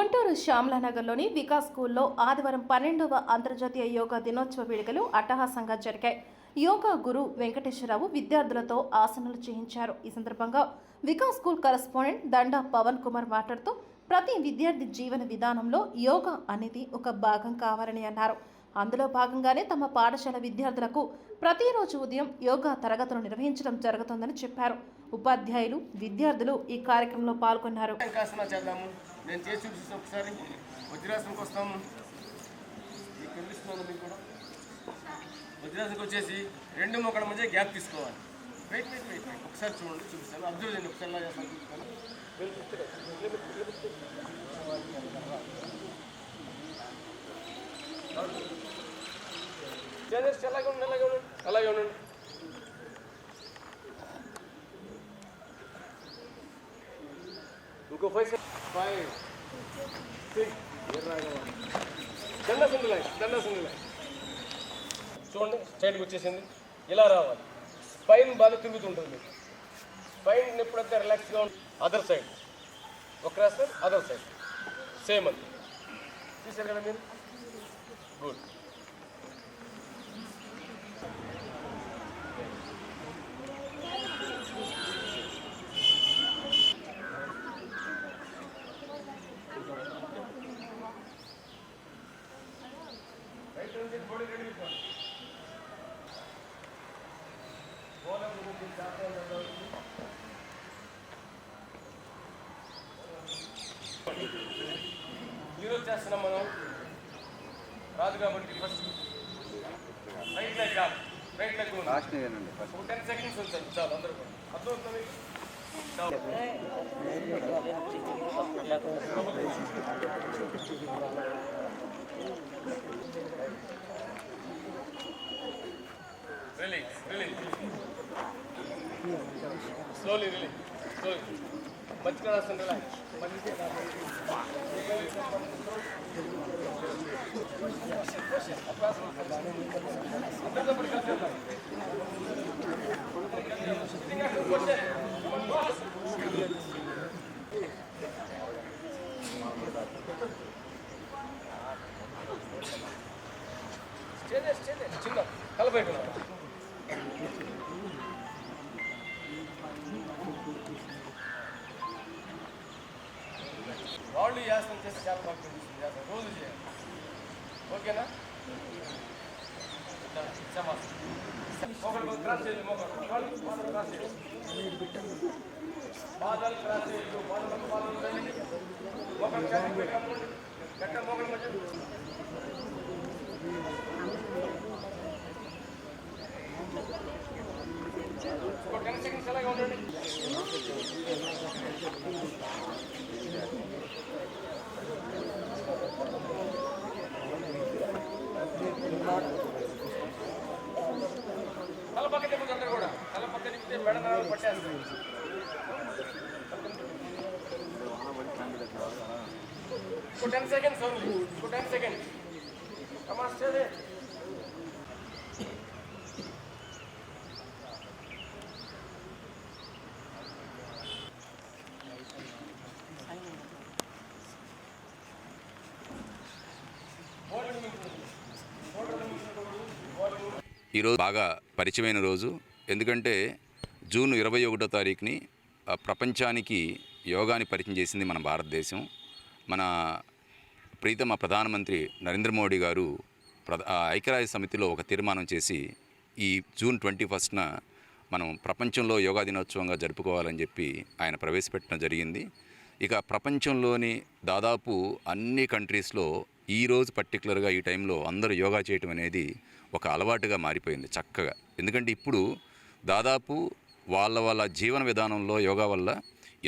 గుంటూరు శ్యామలానగర్లోని వికాస్ స్కూల్లో ఆదివారం 12వ అంతర్జాతీయ యోగా దినోత్సవ వేడుకలు అట్టహాసంగా జరిగాయి. యోగా గురు వెంకటేశ్వరరావు విద్యార్థులతో ఆసనాలు చేయించారు. ఈ సందర్భంగా వికాస్ స్కూల్ కరెస్పాండెంట్ దండా పవన్ కుమార్ మాట్లాడుతూ ప్రతి విద్యార్థి జీవన విధానంలో యోగా అనేది ఒక భాగం కావాలని అన్నారు. అందులో భాగంగానే తమ పాఠశాల విద్యార్థులకు ప్రతిరోజు ఉదయం యోగా తరగతులు నిర్వహించడం జరుగుతుందని చెప్పారు. ఉపాధ్యాయులు, విద్యార్థులు ఈ కార్యక్రమంలో పాల్గొన్నారు. నేను చేసి చూపిస్తాను. ఒకసారి వజ్రాసనకు వస్తాము. వజ్రాసనకు వచ్చేసి రెండు మొక్కల మధ్య గ్యాప్ తీసుకోవాలి. వెయిట్ వెయిట్ వెయిట్ వెయిట్ ఒకసారి చూడండి, చూపిస్తాను. అబ్జర్వ్ చేయండి. ఒకసారి ఎలా చేస్తాను చూపిస్తాను. అలాగే ఉండండి, అలాగే ఉండండి, అలాగే ఉండండి. ఇంకో 5 6 దండ సింగిల్ లైన్ చూడండి. స్ట్రైట్కి వచ్చేసింది. ఇలా రావాలి. స్పైన్ బాగా తిరుగుతుంటుంది. స్పైన్ ఎప్పుడైతే రిలాక్స్గా ఉంటుంది అదర్ సైడ్ ఒక రాస్తారు, అదర్ సైడ్ సేమ్ అంతే. చూసారు కదా మీరు? గుడ్. ఈరోజు చేస్తున్నాం మనం రాదు కాబట్టి ఫస్ట్ రైట్ లెగ్ కాదు, రైట్ లెగ్ ఒక 10 సెకండ్స్ ఉంచాలి. చాలు అందరూ కూడా అర్థమవుతుంది. Release release slowly release slowly మంచిగా రాస్తుంది. రిలాక్స్ చిన్న కలపైపు వాళ్ళు యాసన చేసి చాలా బాగా తెలుస్తుంది. రోజు చేయాలి. ఓకేనా? ఒకటి క్రాస్ చేయాలి. మొక్కలు క్రాస్ చేయాలి. బాధాలు క్రాస్ చేయొద్దు. బాధలు మొక్కలు కట్ట మొక్కల మధ్య ఒక 10 సెకండ్స్ అలాగే ఉండండి. తల పక్క తిప్పుతుంటారు కూడా. తల పక్క తిప్పితే మెడ నరాలు పట్టేస్తాయి. ఒక 10 సెకండ్స్ ఓన్లీ. ఒక 10 సెకండ్స్. Come on stay there. ఈరోజు బాగా పరిచయమైన రోజు. ఎందుకంటే జూన్ 21వ తారీఖుని ప్రపంచానికి యోగాని పరిచయం చేసింది మన భారతదేశం. మన ప్రీతమ ప్రధానమంత్రి నరేంద్ర మోడీ గారు ఐక్యరాజ్య సమితిలో ఒక తీర్మానం చేసి ఈ జూన్ 21న మనం ప్రపంచంలో యోగా దినోత్సవంగా జరుపుకోవాలని చెప్పి ఆయన ప్రవేశపెట్టడం జరిగింది. ఇక ప్రపంచంలోని దాదాపు అన్ని కంట్రీస్లో ఈరోజు పర్టికులర్గా ఈ టైంలో అందరూ యోగా చేయటం అనేది ఒక అలవాటుగా మారిపోయింది చక్కగా. ఎందుకంటే ఇప్పుడు దాదాపు వాళ్ళ జీవన విధానంలో యోగా వల్ల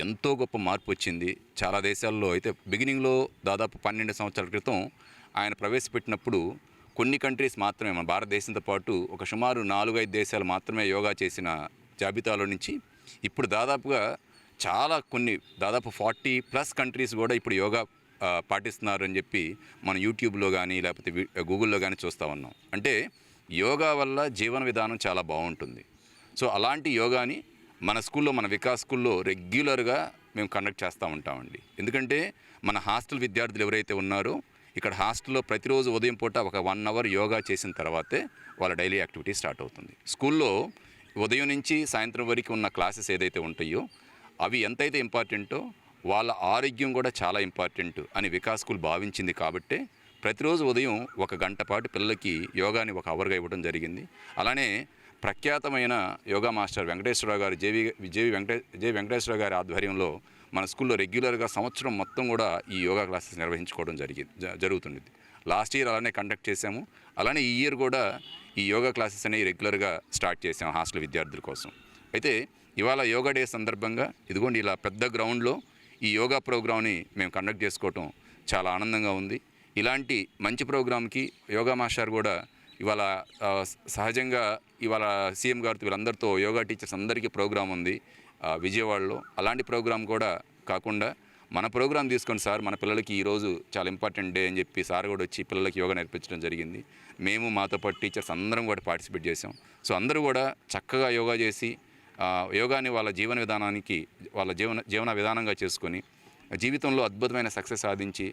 ఎంతో గొప్ప మార్పు వచ్చింది. చాలా దేశాల్లో అయితే బిగినింగ్లో దాదాపు 12 సంవత్సరాల క్రితం ఆయన ప్రవేశపెట్టినప్పుడు కొన్ని కంట్రీస్ మాత్రమే, మన భారతదేశంతో పాటు ఒక సుమారు 4-5 దేశాలు మాత్రమే యోగా చేసిన జాబితాలో నుంచి ఇప్పుడు దాదాపుగా దాదాపు 40+ కంట్రీస్ కూడా ఇప్పుడు యోగా పాటిస్తున్నారు అని చెప్పి మనం యూట్యూబ్లో కానీ లేకపోతే గూగుల్లో కానీ చూస్తూ ఉన్నాం. అంటే యోగా వల్ల జీవన విధానం చాలా బాగుంటుంది. సో అలాంటి యోగాని మన స్కూల్లో, మన వికాస్ స్కూల్లో రెగ్యులర్గా మేము కండక్ట్ చేస్తూ ఉంటామండి. ఎందుకంటే మన హాస్టల్ విద్యార్థులు ఎవరైతే ఉన్నారో ఇక్కడ హాస్టల్లో ప్రతిరోజు ఉదయం పూట ఒక 1 అవర్ యోగా చేసిన తర్వాతే వాళ్ళ డైలీ యాక్టివిటీ స్టార్ట్ అవుతుంది. స్కూల్లో ఉదయం నుంచి సాయంత్రం వరకు ఉన్న క్లాసెస్ ఏదైతే ఉంటాయో అవి ఎంతైతే ఇంపార్టెంటో వాళ్ళ ఆరోగ్యం కూడా చాలా ఇంపార్టెంట్ అని వికాస్ స్కూల్ భావించింది. కాబట్టే ప్రతిరోజు ఉదయం 1 గంట పాటు పిల్లలకి యోగాని 1 అవర్గా ఇవ్వడం జరిగింది. అలానే ప్రఖ్యాతమైన యోగా మాస్టర్ వెంకటేశ్వరరావు గారు జేవి వెంకటేశ్వరరావు గారి ఆధ్వర్యంలో మన స్కూల్లో రెగ్యులర్గా సంవత్సరం మొత్తం కూడా ఈ యోగా క్లాసెస్ నిర్వహించుకోవడం జరుగుతుంది. లాస్ట్ ఇయర్ అలానే కండక్ట్ చేశాము. అలానే ఈ ఇయర్ కూడా ఈ యోగా క్లాసెస్ అనేవి రెగ్యులర్గా స్టార్ట్ చేసాము హాస్టల్ విద్యార్థుల కోసం. అయితే ఇవాళ యోగా డే సందర్భంగా ఇదిగోండి ఇలా పెద్ద గ్రౌండ్లో ఈ యోగా ప్రోగ్రామ్ని మేము కండక్ట్ చేసుకోవటం చాలా ఆనందంగా ఉంది. ఇలాంటి మంచి ప్రోగ్రామ్కి యోగా మాస్టర్ కూడా ఇవాళ సహజంగా ఇవాళ సీఎం గారితో వీళ్ళందరితో యోగా టీచర్స్ అందరికీ ప్రోగ్రాం ఉంది విజయవాడలో. అలాంటి ప్రోగ్రాం కూడా కాకుండా మన ప్రోగ్రాం తీసుకొని సార్ మన పిల్లలకి ఈరోజు చాలా ఇంపార్టెంట్ డే అని చెప్పి సార్ కూడా వచ్చి పిల్లలకి యోగా నేర్పించడం జరిగింది. మేము మాతో పాటు టీచర్స్ అందరం కూడా పార్టిసిపేట్ చేసాం. సో అందరూ కూడా చక్కగా యోగా చేసి యోగాని వాళ్ళ జీవన విధానంగా చేసుకొని జీవితంలో అద్భుతమైన సక్సెస్ సాధించి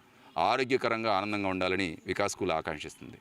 ఆరోగ్యకరంగా ఆనందంగా ఉండాలని వికాస్ స్కూల్ ఆకాంక్షిస్తుంది.